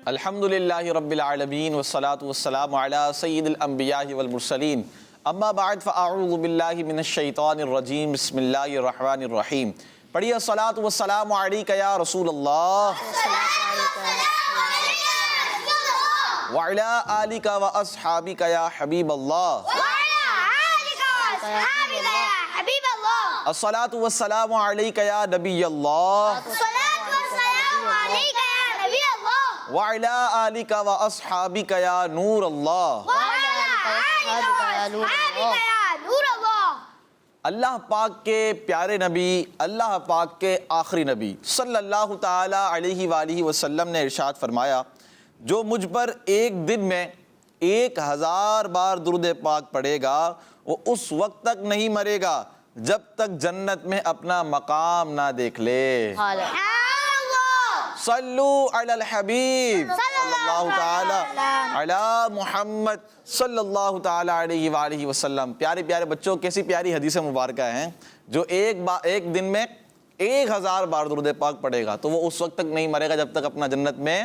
الحمدللہ رب العالمین والصلاة والسلام علی سید الانبیاء والمرسلین اما بعد فاعوذ باللہ من الشیطان الرجیم بسم اللہ الرحمن الرحیم. پڑھیے الصلاة والسلام علیک یا رسول اللہ وعلی آلک و اصحابک یا حبیب اللہ. الصلاة والسلام علیک یا نبی اللہ وعلی آلک و اصحابک یا نور اللہ. اللہ پاک کے پیارے نبی، اللہ پاک کے آخری نبی صلی اللہ تعالی علیہ وآلہ وسلم نے ارشاد فرمایا، جو مجھ پر ایک دن میں 1000 بار درود پاک پڑھے گا وہ اس وقت تک نہیں مرے گا جب تک جنت میں اپنا مقام نہ دیکھ لے. صلو علی الحبیب صلی اللہ تعالی علی محمد صلی اللہ تعالی علیہ وآلہ وسلم. پیارے پیارے بچوں، کیسی پیاری حدیث مبارکہ ہیں. جو ایک دن میں 1000 بار درود پاک پڑھے گا تو وہ اس وقت تک نہیں مرے گا جب تک اپنا جنت میں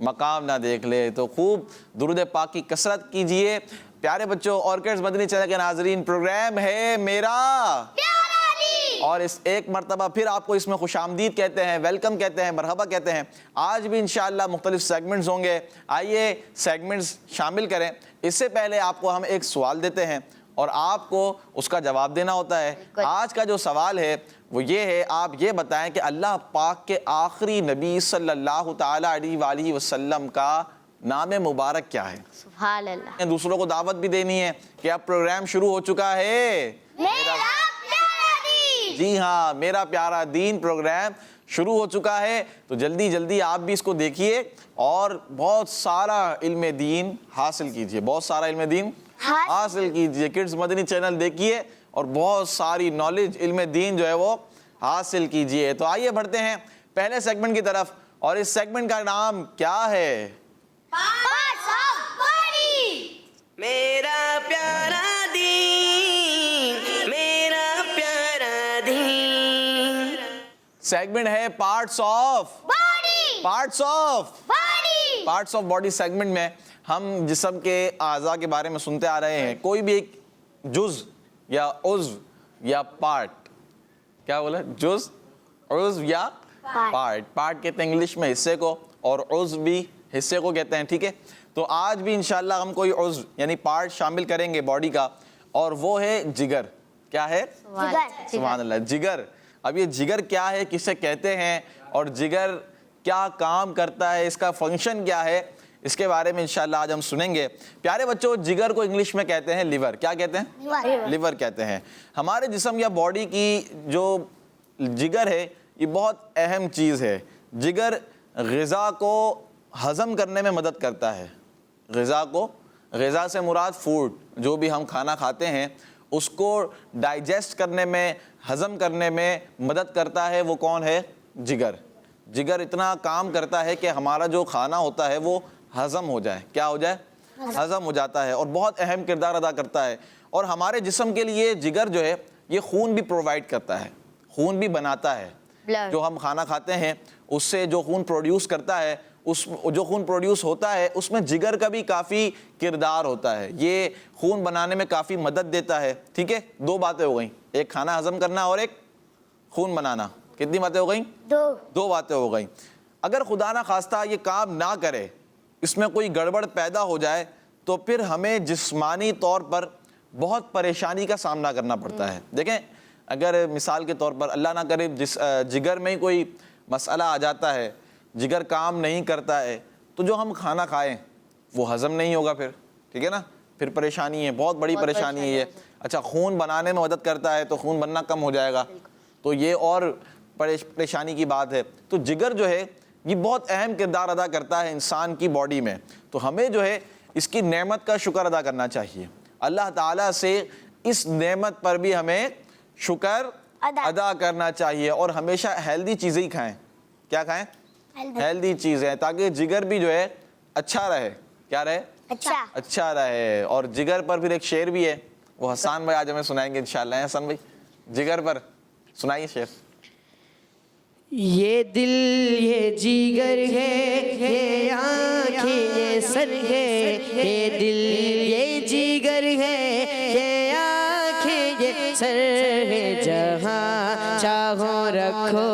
مقام نہ دیکھ لے. تو خوب درود پاک کی کثرت کیجئے. پیارے بچوں، آرکڈز مدنی چینل کے ناظرین، پروگرام ہے میرا اور اس ایک مرتبہ پھر آپ کو اس میں خوش آمدید کہتے ہیں، ویلکم کہتے ہیں، مرحبا کہتے ہیں. آج بھی انشاءاللہ مختلف سیگمنٹس ہوں گے. آئیے سیگمنٹس شامل کریں. اس سے پہلے آپ کو ہم ایک سوال دیتے ہیں اور آپ کو اس کا جواب دینا ہوتا ہے. آج کا جو سوال ہے وہ یہ ہے، آپ یہ بتائیں کہ اللہ پاک کے آخری نبی صلی اللہ تعالی علیہ وآلہ وسلم کا نام مبارک کیا ہے؟ سبحان اللہ. دوسروں کو دعوت بھی دینی ہے کہ اب پروگرام شروع ہو چکا ہے. جی ہاں، میرا پیارا دین پروگرام شروع ہو چکا ہے. تو جلدی جلدی آپ بھی اس کو دیکھیے اور بہت سارا علم دین حاصل کیجئے. بہت سارا علم دین حاصل کیجئے. کڈز مدنی چینل دیکھیے اور بہت ساری نالج علم دین جو ہے وہ حاصل کیجئے. تو آئیے بڑھتے ہیں پہلے سیگمنٹ کی طرف، اور اس سیگمنٹ کا نام کیا ہے؟ میرا پیارا دین، میرا پیارا دین. سیگمنٹ ہے پارٹس آف باڈی. سیگمنٹ میں ہم جسم کے اعضاء کے بارے میں سنتے آ رہے ہیں. کوئی بھی ایک جز یا عضو یا پارٹ، کیا بولا؟ جز، عضو یا پارٹ کہتے ہیں انگلش میں حصے کو، اور عضو بھی حصے کو کہتے ہیں. ٹھیک ہے، تو آج بھی انشاءاللہ ہم کوئی عضو یعنی پارٹ شامل کریں گے باڈی کا، اور وہ ہے جگر. کیا ہے؟ سبحان اللہ، جگر. اب یہ جگر کیا ہے، کسے کہتے ہیں، اور جگر کیا کام کرتا ہے، اس کا فنکشن کیا ہے، اس کے بارے میں انشاءاللہ آج ہم سنیں گے. پیارے بچوں، جگر کو انگلش میں کہتے ہیں لیور. کیا کہتے ہیں؟ لیور کہتے ہیں. ہمارے جسم یا باڈی کی جو جگر ہے یہ بہت اہم چیز ہے. جگر غذا کو ہضم کرنے میں مدد کرتا ہے. غذا سے مراد فوڈ، جو بھی ہم کھانا کھاتے ہیں اس کو ڈائجسٹ کرنے میں، ہضم کرنے میں مدد کرتا ہے. وہ کون ہے؟ جگر. جگر اتنا کام کرتا ہے کہ ہمارا جو کھانا ہوتا ہے وہ ہضم ہو جائے. کیا ہو جائے؟ ہضم ہو جاتا ہے، اور بہت اہم کردار ادا کرتا ہے. اور ہمارے جسم کے لیے جگر جو ہے یہ خون بھی پرووائڈ کرتا ہے، خون بھی بناتا ہے. جو ہم کھانا کھاتے ہیں اس سے جو خون پروڈیوس کرتا ہے، جو خون پروڈیوس ہوتا ہے اس میں جگر کا بھی کافی کردار ہوتا ہے. یہ خون بنانے میں کافی مدد دیتا ہے. ٹھیک ہے، 2 باتیں ہو گئیں، ایک کھانا ہضم کرنا اور ایک خون بنانا. کتنی باتیں ہو گئیں؟ 2 باتیں ہو گئیں. اگر خدا نہ خواستہ یہ کام نہ کرے، اس میں کوئی گڑبڑ پیدا ہو جائے، تو پھر ہمیں جسمانی طور پر بہت پریشانی کا سامنا کرنا پڑتا ہے. دیکھیں، اگر مثال کے طور پر اللہ نہ کرے جگر میں کوئی مسئلہ آ جاتا ہے، جگر کام نہیں کرتا ہے، تو جو ہم کھانا کھائیں وہ ہضم نہیں ہوگا پھر. ٹھیک ہے نا، پھر پریشانی ہے، بہت بڑی پریشانی ہے یہ. اچھا، خون بنانے میں مدد کرتا ہے تو خون بننا کم ہو جائے گا، تو یہ اور پریشانی کی بات ہے. تو جگر جو ہے یہ بہت اہم کردار ادا کرتا ہے انسان کی باڈی میں. تو ہمیں جو ہے اس کی نعمت کا شکر ادا کرنا چاہیے. اللہ تعالیٰ سے اس نعمت پر بھی ہمیں شکر ادا کرنا چاہیے، اور ہمیشہ ہیلدی چیزیں ہی کھائیں. کیا کھائیں؟ ہیلدی چیزیں، تاکہ جگر بھی جو ہے اچھا رہے. کیا رہے؟ اچھا رہے. اور جگر پر پھر ایک شعر بھی ہے، وہ حسان بھائی آج ہمیں سنائیں گے انشاءاللہ. حسن بھائی جگر پر سنائیے شعر. یہ دل یہ جگر ہے یہ سر ہے، یہ دل یہ جگر ہے، یہ آنکھیں یہ سر ہے، جہاں چاہو رکھو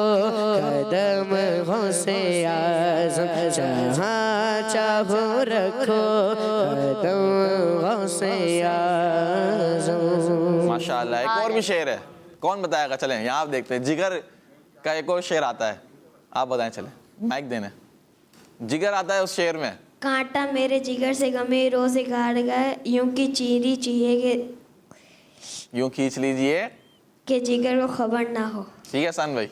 قدم غوث اعظم، جہاں چاہو رکھو قدم غوث اعظم۔ ماشاءاللہ۔ ایک اور بھی شعر ہے، کون بتائے گا؟ چلیں یہاں آپ دیکھتے ہیں، جگر کا ایک اور شعر آتا ہے، آپ بتائیں، چلیں مائک دینے۔ جگر آتا ہے اس شعر میں، کانٹا میرے جگر سے گمے روز گاڑ گئے، یوں کی چیری چاہیے کہ یوں کھینچ لیجئے کہ جگر کو خبر نہ ہو۔ ٹھیک ہے سان بھائی،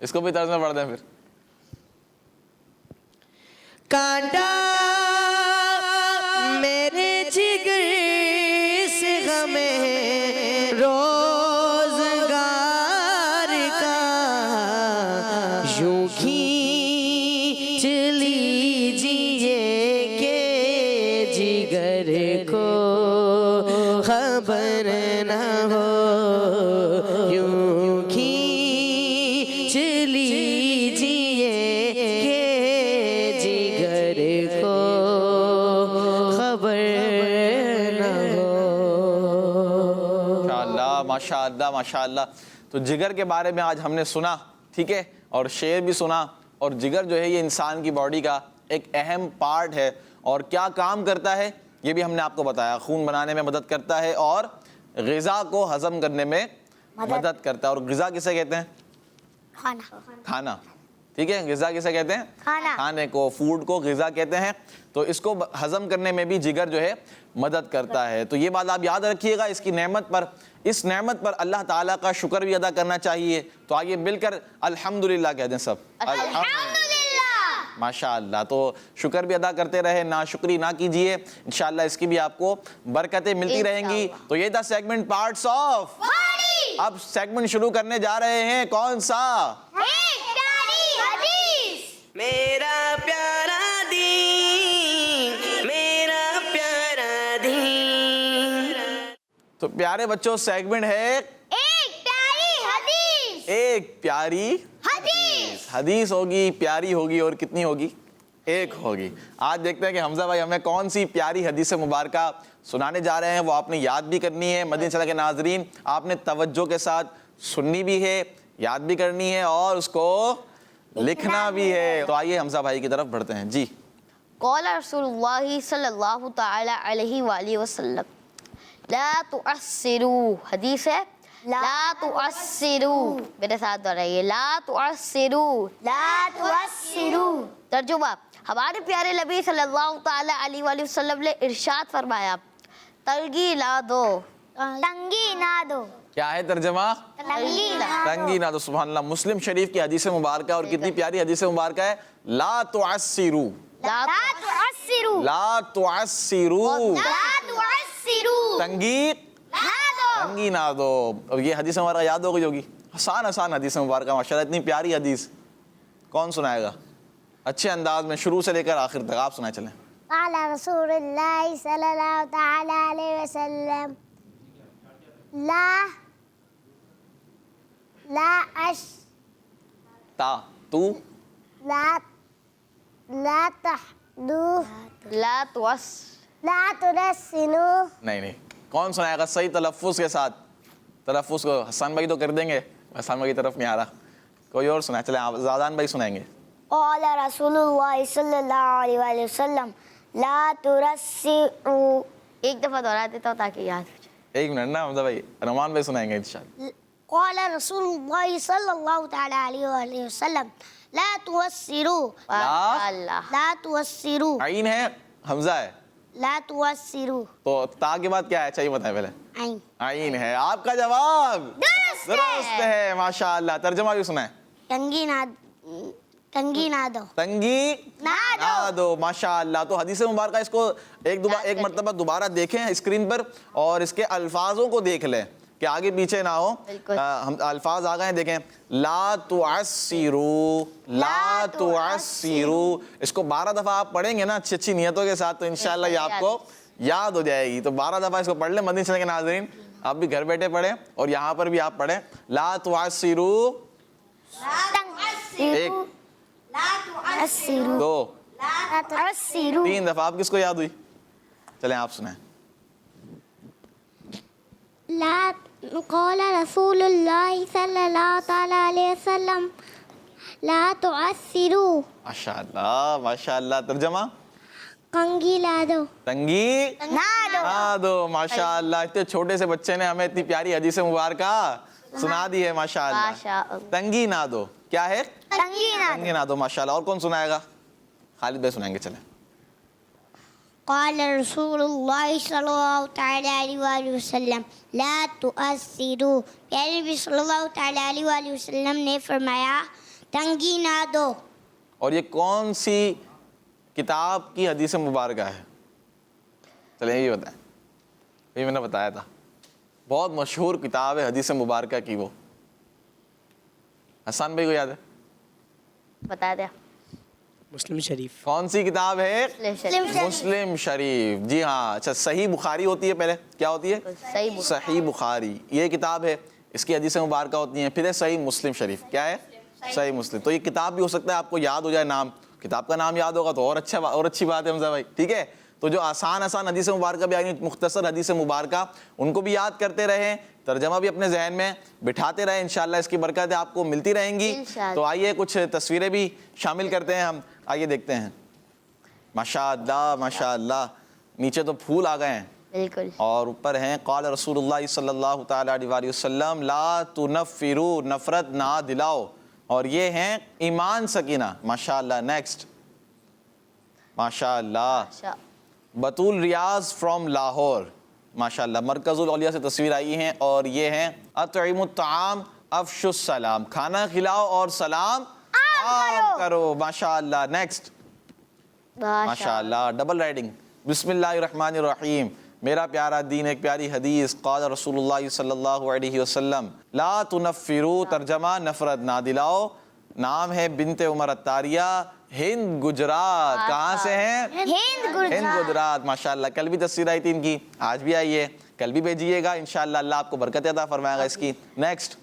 اس کو بھی طرز میں پڑھ دیں پھر۔ کانٹا میرے جگر سے غمے روزگار کا، یوں کھینچ لیجیے کہ جگر کو خبر نہ ہو، یوں کھینچ لیجیے کہ جگر کو خبر نہ ہو۔ ماشاءاللہ ماشاءاللہ ماشاءاللہ۔ تو جگر کے بارے میں آج ہم نے سنا، ٹھیک ہے، اور شعر بھی سنا، اور جگر جو ہے یہ انسان کی باڈی کا ایک اہم پارٹ ہے، اور کیا کام کرتا ہے یہ بھی ہم نے آپ کو بتایا۔ خون بنانے میں مدد کرتا ہے، اور غذا کو ہضم کرنے میں مدد کرتا ہے۔ اور غذا کسے کہتے ہیں؟ کھانا، ٹھیک ہے، غذا کسے کہتے ہیں؟ کھانے کو، فوڈ کو غذا کہتے ہیں۔ تو اس کو ہضم کرنے میں بھی جگر جو ہے مدد کرتا ہے۔ تو یہ بات آپ یاد رکھیے گا، اس کی نعمت پر، اس نعمت پر اللہ تعالیٰ کا شکر بھی ادا کرنا چاہیے۔ تو آئیے مل کر الحمدللہ کہہ دیں سب، الحمدللہ، ماشاءاللہ۔ تو شکر بھی ادا کرتے رہے، ناشکری نہ کیجیے، انشاءاللہ اس کی بھی آپ کو برکتیں ملتی رہیں گی۔ تو یہ تھا سیگمنٹ پارٹس آف باڈی۔ اب سیگمنٹ شروع کرنے جا رہے ہیں، کون سا؟ میرا پیارا دین، میرا پیارا دین۔ تو پیارے بچوں، سیگمنٹ ہے ایک پیاری حدیث ہوگی، پیاری ہوگی، اور کتنی ہوگی؟ ایک ہوگی۔ آج دیکھتے ہیں کہ حمزہ بھائی ہمیں کون سی پیاری حدیث مبارکہ سنانے جا رہے ہیں، وہ آپ نے یاد بھی کرنی ہے۔ مدینہ چلا کے ناظرین، آپ نے توجہ کے ساتھ سننی بھی ہے، یاد بھی کرنی ہے، اور اس کو لکھنا بھی ہے۔ تو آئیے حمزہ بھائی کی طرف بڑھتے ہیں جی۔ قال رسول اللہ صلی اللہ تعالی علیہ وآلہ وسلم لا تعسروا، حدیث ہے لا تعسروا، میرے ساتھ دوہرائیے، لا تعسروا، ترجمہ، ہمارے پیارے نبی صلی اللہ تعالی علیہ وآلہ وسلم نے ارشاد فرمایا، تنگی نہ دو، کیا ہے ترجمہ؟ تنگی نہ دو۔ سبحان اللہ۔ مسلم شریف کی حدیث مبارکہ، اور کتنی پیاری حدیث مبارکہ ہے، لا تعسروا، لا تعسروا، تنگی نہ دو۔ اور یہ حدیث مبارکہ یاد ہو گئی ہوگی، آسان حدیث مبارکہ، ماشاءاللہ اتنی پیاری حدیث۔ کون سنائے گا اچھے انداز میں، شروع سے لے کر آخر تک؟ آپ سنائیں، چلیں۔ قال رسول اللہ صلی اللہ تعالی علیہ وسلم لا تنسنوا۔ نہیں، کون سنائے گا صحیح تلفظ کے ساتھ؟ تلفظ کو حسان بھائی تو کر دیں گے، حسان بھائی کی طرف نہیں آ رہا، کوئی اور سنائے، چلیں آپ، زادان بھائی سنائیں گے۔ قال رسول اللہ صلی اللہ علیہ وآلہ وسلم لا ترسعوا۔ ایک دفعہ دہرا دیتا ہوں تاکہ یاد ہو جائے۔ ایک منٹ نا حمزہ بھائی، رحمان بھائی سنائیں گے انشاءاللہ۔ قال رسول اللہ صلی اللہ تعالی علیہ وآلہ وسلم لا توسروا، لا توسروا، عین ہے حمزہ ہے، لا توسروا، تو تا کے بعد کیا ہے چاہیے بتائیں پہلے؟ عین۔ عین ہے۔ آپ کا جواب درست ہے، ماشاءاللہ۔ ترجمہ بھی سنائیں۔ تنگی نہ دو، تنگی نہ دو، ماشاءاللہ۔ تو حدیث مبارکہ اس کو ایک مرتبہ دوبارہ دیکھیں اسکرین پر، اور اس کے الفاظوں کو دیکھ لیں کہ آگے پیچھے نہ ہو۔ ہم الفاظ آ گئے ہیں، دیکھیں، لا تعسروا، لا تعسروا، اس کو 12 دفعہ آپ پڑھیں گے نا اچھی اچھی نیتوں کے ساتھ، تو انشاءاللہ یہ آپ کو یاد ہو جائے گی۔ تو 12 دفعہ اس کو پڑھ لیں مدینہ چلنے کے ناظرین، آپ بھی گھر بیٹھے پڑھیں، اور یہاں پر بھی آپ پڑھیں، لا تعسروا، ایک، دو، لا تعسروا 3 دفعہ. آپ کس کو یاد ہوئی؟ چلیں آپ سنیں. لا قال رسول الله صلى الله تعالى عليه وسلم لا تعسروا ماشاء اللہ ماشاء اللہ. ترجمہ؟ کنگھی لا دو تنگی نہ دو. دو. ماشاء اللہ اتنے چھوٹے سے بچے نے ہمیں اتنی پیاری حدیث مبارکہ سنا دی ہے. ماشاء اللہ. تنگی نہ دو. کیا ہے؟ کنگھی نہ تنگی نہ دو. ماشاء اللہ. اور کون سنائے گا؟ خالد بھائی سنائیں گے. چلیں. قال رسول اللہ صلی اللہ تعالی علیہ وآلہ وسلم لا تؤثروا. پیارے نبی صلی اللہ تعالی علیہ وآلہ وسلم نے فرمایا تنگی نہ دو. اور یہ کون سی کتاب کی حدیث مبارکہ ہے؟ چلیں یہ بتائیں. یہ میں نے بتایا تھا بہت مشہور کتاب ہے حدیث مبارکہ کی. وہ حسان بھائی کو یاد ہے؟ بتا دیا. مسلم شریف. کون سی کتاب ہے؟ مسلم شریف. جی ہاں. اچھا صحیح بخاری ہوتی ہے پہلے. کیا ہوتی ہے؟ صحیح بخاری. یہ کتاب ہے اس کی حدیث مبارکہ ہوتی ہیں. پھر ہے صحیح مسلم شریف. کیا ہے؟ صحیح مسلم. تو یہ کتاب بھی ہو سکتا ہے آپ کو یاد ہو جائے نام. کتاب کا نام یاد ہوگا تو اور اچھا اور اچھی بات ہے حمزہ بھائی. ٹھیک ہے. تو جو آسان حدیث مبارکہ بھی آئی مختصر حدیث مبارکہ ان کو بھی یاد کرتے رہیں. ترجمہ بھی اپنے ذہن میں بٹھاتے رہیں. انشاءاللہ اس کی برکتیں آپ کو ملتی رہیں گی. تو آئیے کچھ تصویریں بھی شامل کرتے ہیں ہم. آئیے دیکھتے ہیں. ماشاء اللہ ماشاء اللہ. نیچے تو پھول آ گئے ہیں بالکل. اور اوپر ہیں قال رسول اللہ صلی اللہ تعالی علیہ وسلم لا تنفروا. نفرت نہ دلاؤ. اور یہ ہیں ایمان سکینہ. ماشاء اللہ. نیکسٹ. ماشاء اللہ. بطول ریاض فرام لاہور. ماشاء اللہ. مرکز الاولیاء سے تصویر آئی ہیں اور یہ ہیں اطعموا الطعام افشوا السلام. کھانا کھلاؤ اور سلام عام کرو. ماشاء اللہ. نیکسٹ. ماشاء اللہ. Double riding. بسم اللہ الرحمن الرحیم. میرا پیارا دین ایک پیاری حدیث. قال رسول اللہ صلی اللہ علیہ وسلم لا تنفروا. ترجمہ نفرت نہ دلاؤ. نام ہے بنت عمر الطاریہ. ہند گجرات. کہاں سے ہیں؟ ہند گجرات. ماشاء اللہ. کل بھی تصویر آئی تھی ان کی. آج بھی آئی ہے. کل بھی بھیجیے گا. انشاءاللہ اللہ آپ کو برکت عطا فرمائے گا اس کی. نیکسٹ.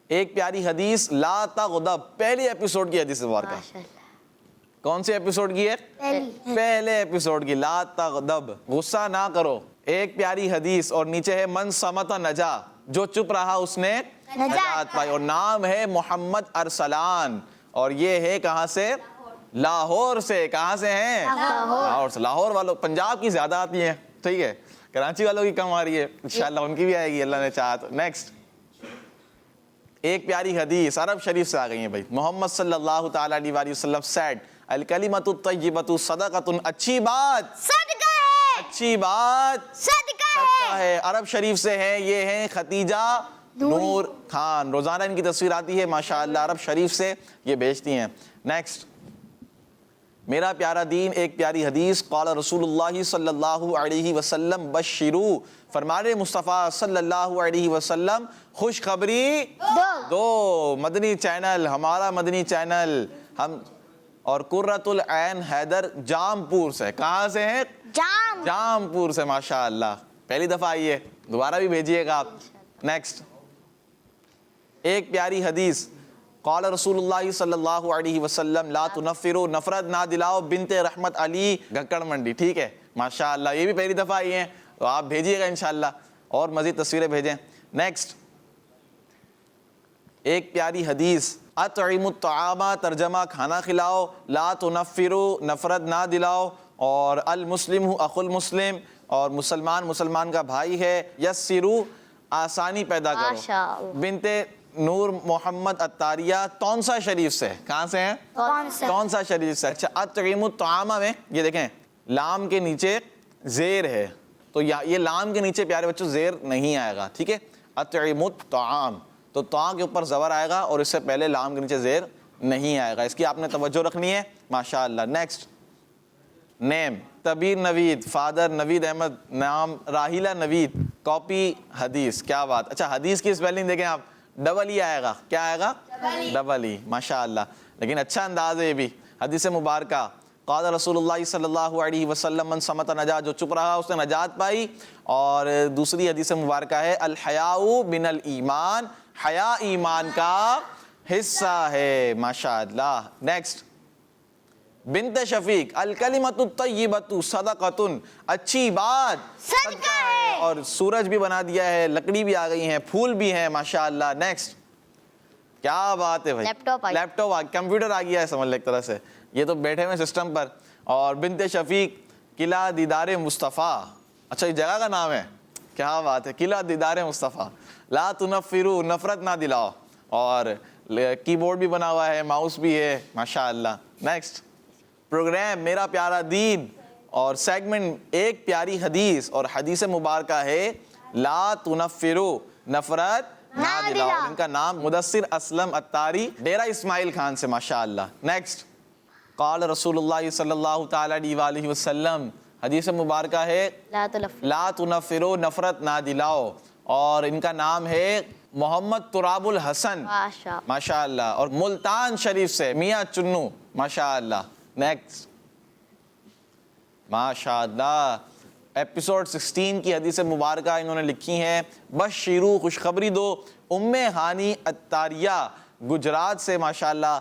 ایک پیاری حدیث لا تغضب. پہلی ایپیسوڈ کی حدیث مبارکہ. کون سے ایپیسوڈ کی ہے؟ پہلے ایپیسوڈ کی. لا تغضب. غصہ نہ کرو. ایک پیاری حدیث اور نیچے ہے من صمت نجا. جو چپ رہا اس نے نجات پائی. اور نام ہے محمد ارسلان. اور یہ ہے کہاں سے؟ لاہور سے. کہاں سے ہیں؟ لاہور سے. لاہور والوں پنجاب کی زیادہ آتی ہیں. ٹھیک ہے. کراچی والوں کی کم آ رہی ہے. انشاءاللہ ان کی بھی آئے گی اللہ نے چاہا تو. نیکسٹ. ایک پیاری حدیث عرب شریف سے آ گئی ہیں بھائی. محمد صلی اللہ تعالی علیہ وآلہ وسلم سیڈ الکلمۃ الطیبۃ صدقۃ. اچھی بات صدقہ ہے. اچھی بات صدقہ ہے. عرب شریف سے ہیں. یہ ہیں ختیجہ نور خان. روزانہ ان کی تصویر آتی ہے ماشاءاللہ. عرب شریف سے یہ بھیجتی ہیں. نیکسٹ. میرا پیارا دین ایک پیاری حدیث. قال رسول اللہ صلی اللہ علیہ وسلم بشرو. فرمانے مصطفیٰ صلی اللہ علیہ وسلم خوشخبری دو. مدنی چینل ہمارا مدنی چینل. ہم اور قرۃ العین حیدر جام پور سے. کہاں سے ہیں؟ جام پور سے. ماشاء اللہ. پہلی دفعہ آئیے. دوبارہ بھی بھیجیے گا آپ. نیکسٹ. ایک پیاری حدیث قال رسول اللہ صلی اللہ علیہ وسلم لا تنفروا. نفرت نہ دلاؤ. بنت رحمت علی گھکڑ منڈی. ٹھیک ہے. ماشاء اللہ. یہ بھی پہلی دفعہ آئی ہیں تو آپ بھیجیے گا انشاءاللہ اور مزید تصویریں بھیجیں. نیکسٹ. ایک پیاری حدیث اطعموا الطعام. ترجمہ کھانا کھلاؤ. لا تنفروا. نفرت نہ دلاؤ. اور المسلم اخو المسلم. اور مسلمان کا بھائی ہے. یسروا. آسانی پیدا کرو. بنت نور محمد الطاریہ تونسا شریف سے. کہاں سے ہیں؟ تونسا شریف سے. اچھا. اطعموا الطعام میں یہ دیکھیں لام کے نیچے زیر ہے تو یہ لام کے نیچے پیارے بچوں زیر نہیں آئے گا. ٹھیک ہے. اطعموا الطعام تو طاء کے اوپر زبر آئے گا اور اس سے پہلے لام کے نیچے زیر نہیں آئے گا. اس کی آپ نے توجہ رکھنی ہے. ماشاءاللہ. نیکسٹ. نیم تبیر نوید. فادر نوید احمد. نام راہیلہ نوید. کاپی حدیث. کیا بات. اچھا حدیث کی اسپیلنگ دیکھیں آپ. ڈبل ای آئے گا. کیا آئے گا؟ Double E. ماشاءاللہ. لیکن اچھا انداز ہے یہ بھی. حدیث مبارکہ قال رسول اللہ صلی اللہ علیہ وسلم من صمت نجا. جو چپ رہا اس نے نجات پائی. اور دوسری حدیث مبارکہ ہے الحیاء من الایمان. حیا ایمان کا حصہ ہے. ماشاءاللہ. نیکسٹ. بنت شفیق الکلمۃ الطیبۃ صدقۃ، اچھی بات صدقہ ہے. اور سورج بھی بنا دیا ہے، لکڑی بھی آ گئی ہیں، پھول بھی ہیں ماشاءاللہ. نیکسٹ، کیا بات ہے بھائی، لیپ ٹاپ کمپیوٹر آ گیا ہے سمجھ لے ایک طرح سے. یہ تو بیٹھے ہوئے سسٹم پر. اور بنت شفیق قلعہ دیدار مصطفیٰ، اچھا یہ جگہ کا نام ہے، کیا بات ہے، قلعہ دیدار مصطفیٰ. لا تنفروا، نفرت نہ دلاؤ. اور کی بورڈ بھی بنا ہوا ہے، ماؤس بھی ہے ماشاءاللہ. نیکسٹ پروگرام میرا پیارا دین اور سیگمنٹ ایک پیاری حدیث، اور حدیث مبارکہ ہے لا تنفروا، نفرت نہ دلاؤ. ان کا نام مدثر اسلم اتاری، ڈیرہ اسماعیل خان سے ماشاءاللہ. نیکسٹ قال رسول اللہ صلی اللہ تعالی علیہ وآلہ وسلم، حدیث مبارکہ ہے لا تنفروا، نفرت نہ دلاؤ. اور ان کا نام ہے محمد تراب الحسن ماشاءاللہ، اور ملتان شریف سے میاں چنو ماشاءاللہ. نیکسٹ ماشاءاللہ ایپیسوڈ 16 کی حدیث مبارکہ انہوں نے لکھی ہیں، بشیرو، خوشخبری دو، ام ہانی اتاریہ گجرات سے ماشاءاللہ.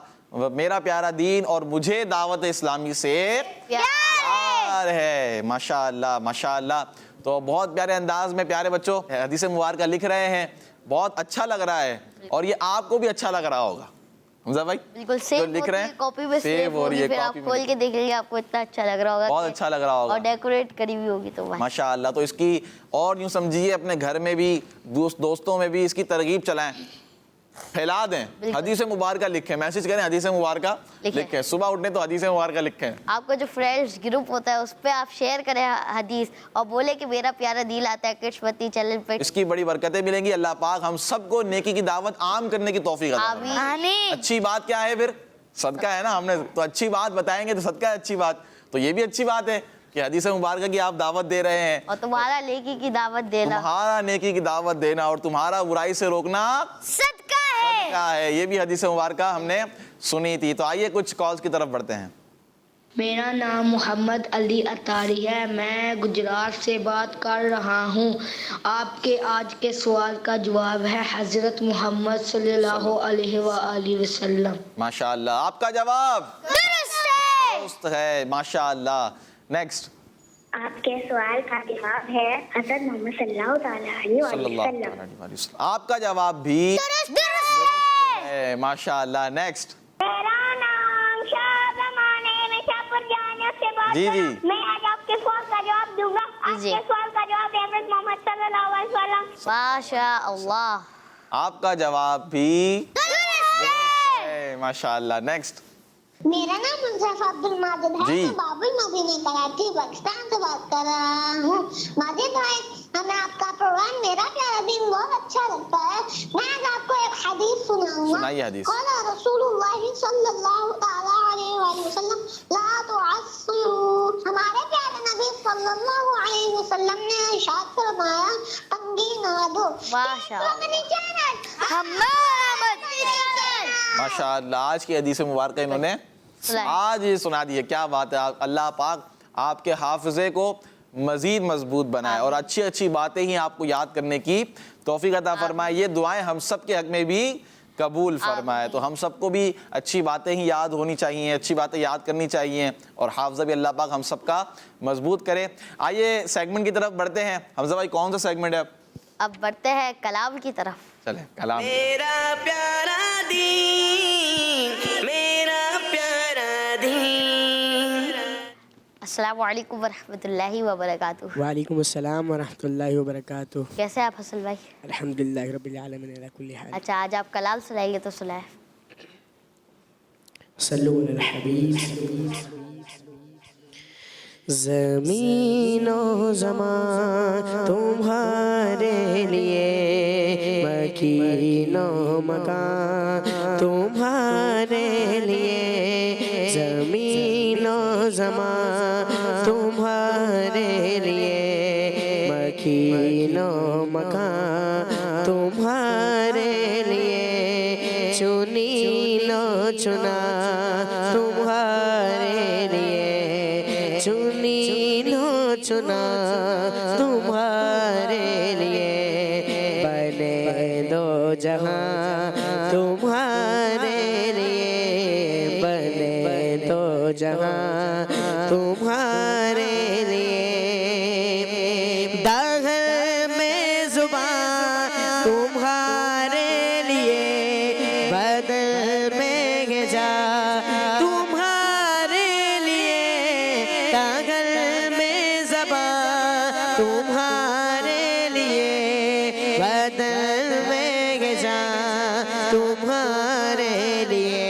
میرا پیارا دین اور مجھے دعوت اسلامی سے پیار ہے ماشاءاللہ ماشاءاللہ. تو بہت پیارے انداز میں پیارے بچوں حدیث مبارکہ لکھ رہے ہیں، بہت اچھا لگ رہا ہے، اور یہ آپ کو بھی اچھا لگ رہا ہوگا حمزہ بھائی. بالکل سیو لکھ رہے ہیں، کاپی میں سیو ہو رہی ہے، پھر آپ کھول کے دیکھ لیجیے، آپ کو اتنا اچھا لگ رہا ہوگا، بہت اچھا لگ رہا ہوگا، اور ڈیکوریٹ کری ہوئی ہوگی تو ماشاءاللہ. تو اس کی اور یوں سمجھیے اپنے گھر میں بھی، دوستوں میں بھی اس کی ترغیب چلائیں، پھیلا دیں. حدیث مبارکہ لکھیں، میسج کریں حدیث مبارکہ لکھیں، صبح اٹھنے تو حدیث مبارکہ لکھیں. آپ کا جو فرینڈز گروپ ہوتا ہے اس پہ آپ شیئر کریں حدیث، اور بولے کہ میرا پیارا دل آتا ہے کشمتی چینل پہ. اس کی بڑی برکتیں ملیں گی. اللہ پاک ہم سب کو نیکی کی دعوت عام کرنے کی توفیق عطا فرمائے. اچھی بات کیا ہے پھر؟ صدقہ ہے نا. ہم نے تو اچھی بات بتائیں گے تو صدقہ ہے اچھی بات، تو یہ بھی اچھی بات ہے کہ حدیث مبارکہ کی آپ دعوت دے رہے ہیں، اور تمہارا نیکی کی دعوت دینا، تمہارا نیکی کی دعوت دینا، اور تمہارا برائی سے روکنا صدقہ ہے. یہ بھی حدیث مبارکہ ہم نے سنی تھی. تو آئیے کچھ کالز کی طرف بڑھتے ہیں. میرا نام محمد علی اتاری ہے، میں گجرات سے بات کر رہا ہوں. آپ کے آج کے سوال کا جواب ہے حضرت محمد صلی اللہ علیہ وآلہ وسلم. ماشاءاللہ آپ کا جواب درست ہے ماشاءاللہ. نیکسٹ آپ کے سوال کا جواب ہے حضرت محمد صلی اللہ تعالی علیہ وسلم. آپ کا جواب بھی درست ہے ماشاءاللہ. نیکسٹ میرا نام شاہ زمانے میں شاپر جانے سے بات جی جی میں آج آپ کے سوال کا جواب دوں گا. آپ کے سوال کا جواب ہے حضرت محمد صلی اللہ علیہ وسلم. ماشاء اللہ آپ کا جواب بھی درست ہے ماشاءاللہ. نیکسٹ میرا نام منصف عبد الماجد ہے، میں باب المدینہ کراچی پاکستان سے بات کر رہا ہوں. ماجد بھائی ہمیں آپ کا پروگرام میرا پیارا دین بہت اچھا لگتا ہے. میں آج آپ کو ایک حدیث سناؤں گا. قال رسول اللہ صلی اللہ تعالی علیہ وآلہ وسلم لا تعصروا. ہمارے پیارے نبی صلی اللہ علیہ وسلم نے ارشاد فرمایا تنگی نہ دو. ماشاءاللہ آج کی حدیث مبارکہ انہوں نے آج ہی سنا دی ہے. کیا بات ہے. اللہ پاک آپ کے حافظے کو مزید مضبوط بنائے اور اچھی اچھی باتیں ہی آپ کو یاد کرنے کی توفیق عطا فرمائے. یہ دعائیں ہم سب کے حق میں بھی قبول فرمائے. تو ہم سب کو بھی اچھی باتیں ہی یاد ہونی چاہیے، اچھی باتیں یاد کرنی چاہیے، اور حافظہ بھی اللہ پاک ہم سب کا مضبوط کرے. آئیے سیگمنٹ کی طرف بڑھتے ہیں. حمزہ بھائی کون سا سیگمنٹ ہے؟ اب بڑھتے ہیں کلام کی طرف. چلیں کلام. میرا پیارا دین، میرا پیارا دین. السلام علیکم ورحمۃ اللہ وبرکاتہ. وعلیکم السلام ورحمۃ اللہ وبرکاتہ. کیسے آپ حسن بھائی؟ الحمدللہ رب العالمین علی کل حال. اچھا آج آپ کلام سنائیں گے تو سنائیں. صلو علی الحبیب. زمین و زمان تمہارے لیے، مکین و مکان تمہارے لیے، زمین و زمان تمہارے لیے، مکین و مکان تمہارے لیے، چنی لو چنا تمہارے لیے، چنی لو چنا تمہارے لیے، بنے دو جہاں تمہارے لیے، بنے دو جہاں تمہارے لیے داخل میں زبان تمہارے لیے بدل میں جا تمہارے لیے داخل میں زبان تمہارے لیے بدل میں جا تمہارے لیے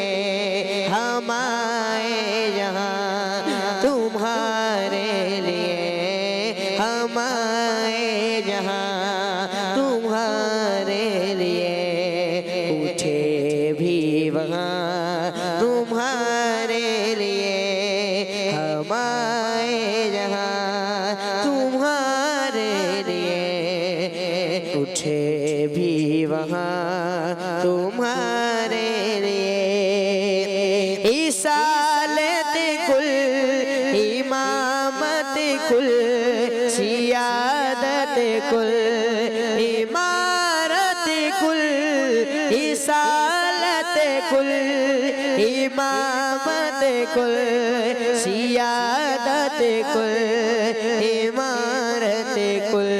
ہم آئے یہاں تمہارے لیے ہم آئے یہاں تمہارے لیے اٹھے بھی وہاں تمہارے لیے ہم آئے یہاں تمہارے لیے اٹھے بھی وہاں تمہارے لیے رسالت کل امامت کل سیادت کل امارت کل رسالت کل امامت کل سیادت کل امارت کل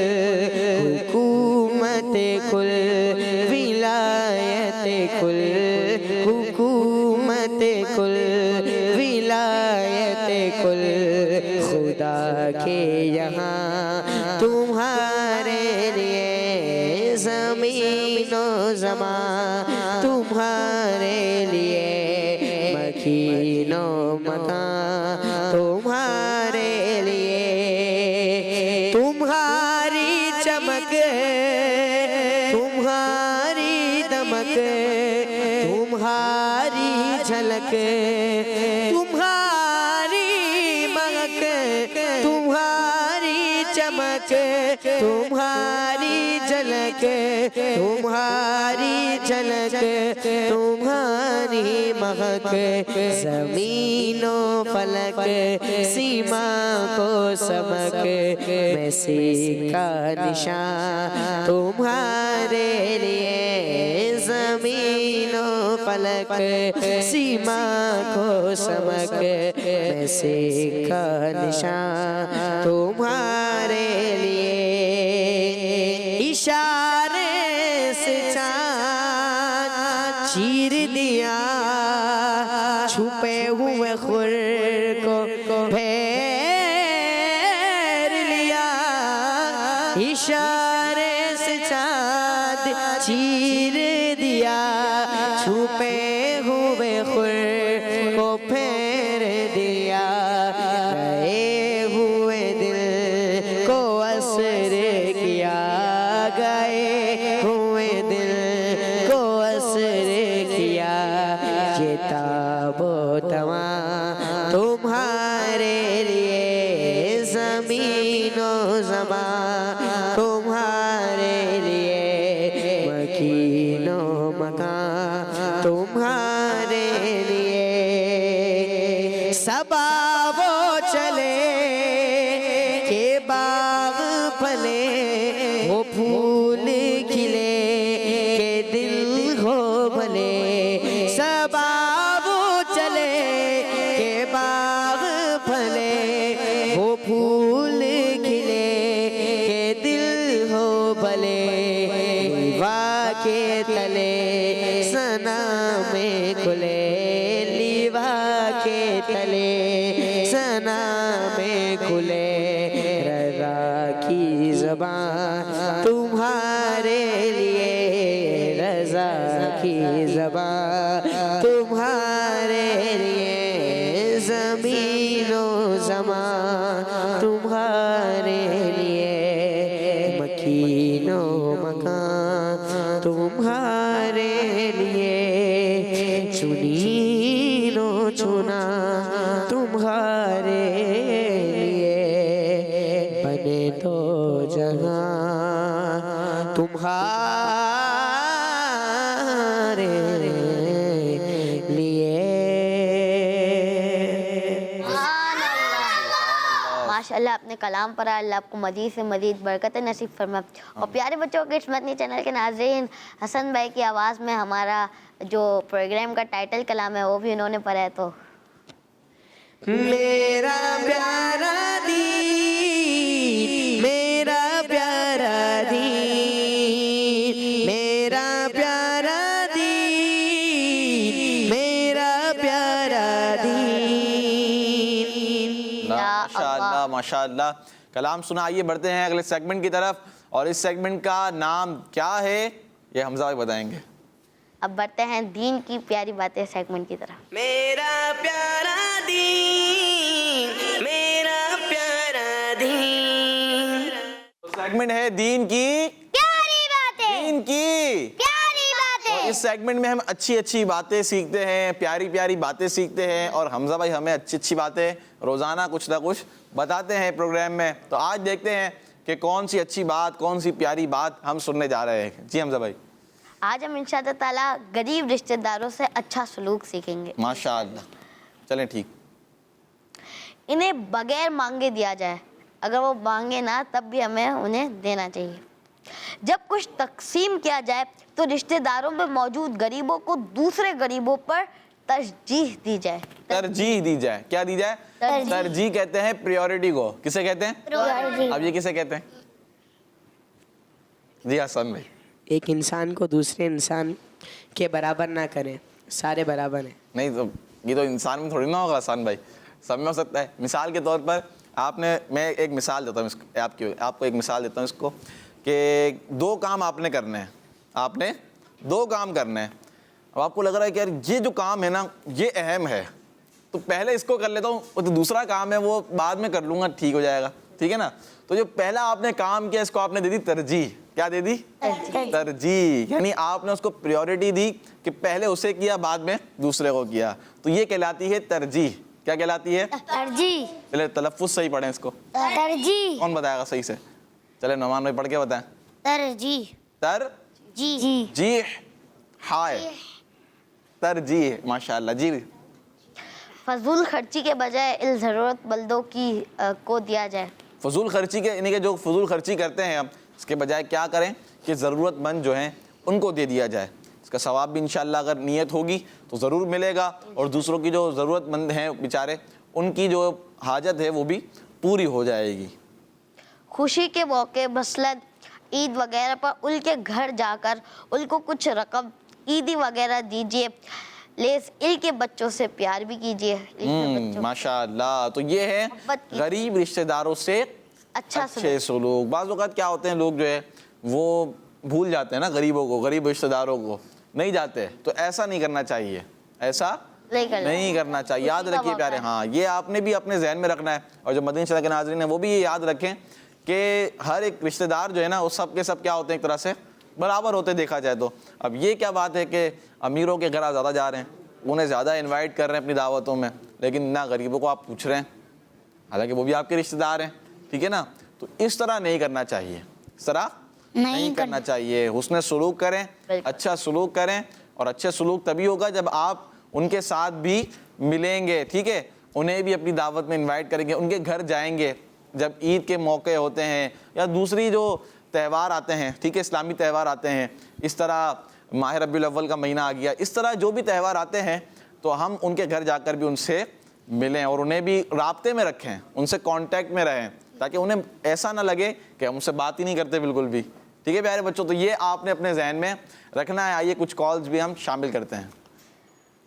حکومت کل ولایت کل حکومت کل ولایت کل خدا کے یہاں تمہارے لیے زمین و زمان تمہارے لیے مکین و مکان تمہارے لیے تمہاری چمک تمہاری دمک تمہاری جھلک تمہاری مہک تمہاری چمک تمہاری جھلک تمہاری جھلک تمہاری مہک زمین و فلک سیما کو سمک میسی کا نشان تمہارے لیے زمین و فلک سیما کو سمک میسی کا نشان تمہارے لیے اشارے سے چاند چیر دیا چھپے ہوئے خور کو پھیر لیا اشارے سے چاند چیر دیا چھپے ہوئے خور کو پھیر دیا گئے ہوئے دل کو اسر کیا گئے ہوئے دل کو اسر کیا یہ تاب و تواں تمہارے لیے زمین و زمان تمہارے لیے مکین و مکان تمہارے لیے صبا وہ چلے کہ باغ پھلے وہ پھول کھلے کہ دل ہو بھلے صبا وہ چلے کہ باغ پھلے وہ پھول کھلے کہ دل ہو بھلے لیوا کے تلے سنا میں کھلے لیوا کے تلے سنا میں کھلے رضا کی زبان تمہارے لیے رضا کی زبان تمہارے لیے زمین و زمان تمہارے لیے مکین و مکان تمہارے لیے چنین و چنا تمہارے لیے بنے تو جہاں تمہارے لیے ماشاءاللہ اپنے کلام پر اللہ آپ کو مزید سے مزید برکت نصیب فرمائے. اور پیارے بچوں کے اس مدنی چینل کے ناظرین، حسن بھائی کی آواز میں ہمارا جو پروگرام کا ٹائٹل کلام ہے وہ بھی انہوں نے پڑھا ہے. تو میرا پیارا دین، میرا پیارا دین، میرا پیارا دین، میرا پیارا دین. ماشاء اللہ ماشاء اللہ. کلام سنا. آئیے بڑھتے ہیں اگلے سیگمنٹ کی طرف, اور اس سیگمنٹ کا نام کیا ہے یہ حمزہ بھائی بتائیں گے. اب بڑھتے ہیں دین کی پیاری باتیں سیگمنٹ کی طرف. میرا پیارا دین, میرا پیارا دین. سیگمنٹ ہے دین کی پیاری باتیں, دین کی پیاری باتیں. اس سیگمنٹ میں ہم اچھی اچھی باتیں سیکھتے ہیں, پیاری پیاری باتیں سیکھتے ہیں, اور حمزہ بھائی ہمیں اچھی اچھی باتیں روزانہ کچھ نہ کچھ بتاتے ہیں پروگرام میں. تو آج دیکھتے ہیں کہ کون سی اچھی بات, کون سی پیاری بات ہم سننے جا رہے ہیں. جی حمزہ بھائی. آج ہم انشاءاللہ تعالیٰ غریب رشتہ داروں سے اچھا سلوک سیکھیں گے. ماشاءاللہ. چلیں ٹھیک. انہیں بغیر مانگے دیا جائے, اگر وہ مانگے نہ تب بھی ہمیں انہیں دینا چاہیے. جب کچھ تقسیم کیا جائے تو رشتہ داروں میں موجود غریبوں کو دوسرے غریبوں پر ترجیح دی جائے. ترجیح دی جائے. کیا دی جائے؟ ترجیح کہتے ہیں پریورٹی کو. کسے کہتے ہیں؟ اب یہ کسے کہتے ہیں؟ جی حسن بھائی. ایک انسان کو دوسرے انسان کے برابر نہ کریں, سارے برابر ہیں. نہیں تو یہ تو انسان میں تھوڑی نہ ہوگا حسن بھائی, سب میں ہو سکتا ہے. مثال کے طور پر آپ نے, میں ایک مثال دیتا ہوں آپ کو ایک مثال دیتا ہوں اس کو, کہ دو کام آپ نے کرنے ہیں. آپ نے دو کام کرنے ہیں. اب آپ کو لگ رہا ہے کہ یار یہ جو کام ہے نا یہ اہم ہے, تو پہلے اس کو کر لیتا ہوں, اور جو دوسرا کام ہے وہ بعد میں کر لوں گا, ٹھیک ہو جائے گا. ٹھیک ہے نا. تو جو پہلا آپ نے کام کیا اس کو آپ نے دے دی ترجیح. کیا دے دی؟ ترجیح. یعنی آپ نے اس کو پریورٹی دی کہ پہلے اسے کیا بعد میں دوسرے کو کیا. تو یہ کہلاتی ہے ترجیح. کیا کہلاتی ہے؟ ترجیح. پہلے تلفظ صحیح پڑھیں اس کو. ترجیح. کون بتائے گا صحیح سے؟ چلے نعمان بھائی پڑھ کے بتائیں. ترجیح. ترجیح. ہائے ترجیح. ماشاءاللہ. جی. فضول خرچی کے بجائے ضرورت مندوں کی کو دیا جائے. فضول خرچی کے, یعنی کہ جو فضول خرچی کرتے ہیں ہم, اس کے بجائے کیا کریں کہ ضرورت مند جو ہیں ان کو دے دیا جائے. اس کا ثواب بھی انشاءاللہ اگر نیت ہوگی تو ضرور ملے گا, اور دوسروں کی جو ضرورت مند ہیں بیچارے ان کی جو حاجت ہے وہ بھی پوری ہو جائے گی. خوشی کے موقع مثلاً عید وغیرہ پر ان کے گھر جا کر ان کو کچھ رقم عیدی وغیرہ دیجیے. لیس ان کے بچوں سے پیار بھی کیجیے. ماشاءاللہ. تو یہ ہے غریب رشتہ داروں سے اچھے سلوک. بعض اوقات کیا ہوتے ہیں لوگ جو ہے وہ بھول جاتے ہیں نا غریبوں کو, غریب رشتہ داروں کو نہیں جاتے. تو ایسا نہیں کرنا چاہیے, ایسا نہیں کرنا چاہیے. یاد رکھیے پیارے, ہاں یہ آپ نے بھی اپنے ذہن میں رکھنا ہے, اور جو مدنی چینل کے ناظرین ہیں وہ بھی یہ یاد رکھیں کہ ہر ایک رشتہ دار جو ہے نا وہ سب کے سب کیا ہوتے ہیں, ایک طرح سے برابر ہوتے دیکھا جائے تو. اب یہ کیا بات ہے کہ امیروں کے گھر آپ زیادہ جا رہے ہیں, انہیں زیادہ انوائٹ کر رہے ہیں اپنی دعوتوں میں, لیکن نہ غریبوں کو آپ پوچھ رہے ہیں, حالانکہ وہ بھی آپ کے رشتہ دار ہیں. ٹھیک ہے نا. تو اس طرح نہیں کرنا چاہیے, اس طرح نہیں کرنا چاہیے. حسن سلوک کریں, اچھا سلوک کریں, اور اچھا سلوک تبھی ہوگا جب آپ ان کے ساتھ بھی ملیں گے. ٹھیک ہے. انہیں بھی اپنی دعوت میں انوائٹ کریں گے, ان کے گھر جائیں گے جب عید کے موقع ہوتے ہیں یا دوسری جو تہوار آتے ہیں. ٹھیک ہے, اسلامی تہوار آتے ہیں, اس طرح ماہ ربیع الاول کا مہینہ آ گیا, اس طرح جو بھی تہوار آتے ہیں تو ہم ان کے گھر جا کر بھی ان سے ملیں, اور انہیں بھی رابطے میں رکھیں, ان سے کانٹیکٹ میں رہیں, تاکہ انہیں ایسا نہ لگے کہ ہم ان سے بات ہی نہیں کرتے بالکل بھی. ٹھیک ہے پیارے بچوں. تو یہ آپ نے اپنے ذہن میں رکھنا ہے. آئیے کچھ کالز بھی ہم شامل کرتے ہیں.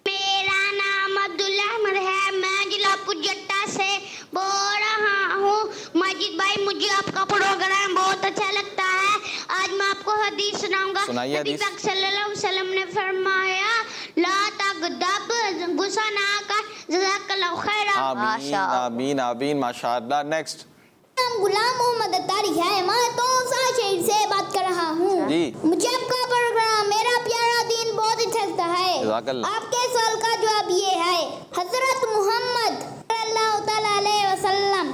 میرا نام عبداللہ ہے, میں ضلع پجٹا سے بول رہا ہوں. ماجد بھائی مجھے آپ کا پروگرام بہت اچھا لگتا ہے. آج میں آپ کو حدیث سناؤں گا. نبی پاک صلی اللہ علیہ وسلم نے فرمایا لا تغضب, غصہ نہ کر. جزاک اللہ خیر. آمین آمین آمین. ماشاءاللہ. نیکسٹ. غلام محمد اتاری ہے, میں توسا شہر سے بات کر رہا ہوں. جی. مجھے آپ کا پروگرام میرا پیارا دین بہت اچھا لگتا ہے. جزاک اللہ. آپ کے سوال کا جواب یہ ہے, حضرت محمد صلی اللہ تعالی علیہ وسلم.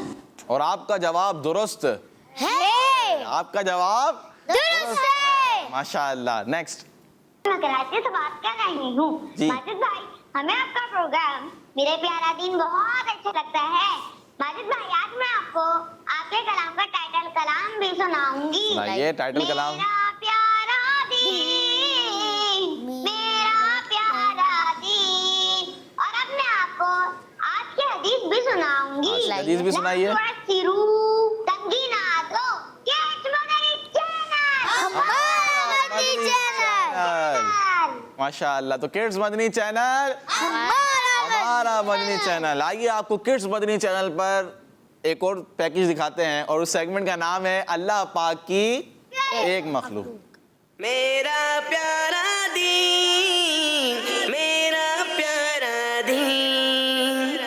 اور آپ کا جواب درست ہے. آپ کا جواب درست ہے. ماشاءاللہ. نیکسٹ. میں کراچی سے بات کر رہی ہوں. ماجد بھائی ہمیں آپ کا پروگرام میرے پیارا دین بہت اچھا لگتا ہے. ماجد بھائی آج میں آپ کو آپ کے کلام کا ٹائٹل کلام بھی سناؤں گی. یہ ٹائٹل کلام. میرا پیارا دین, میرا پیارا دین. اور اب میں آپ کو آج کی حدیث بھی حدیث بھی سنائیے. ماشاء اللہ. تو کڈس مدنی چینل ہمارا مدنی چینل. آئیے آپ کو کڈس مدنی چینل پر ایک اور پیکج دکھاتے ہیں اور اس سیگمنٹ کا نام ہے اللہ پاک کی ایک مخلوق. میرا پیارا دین، میرا پیارا دین،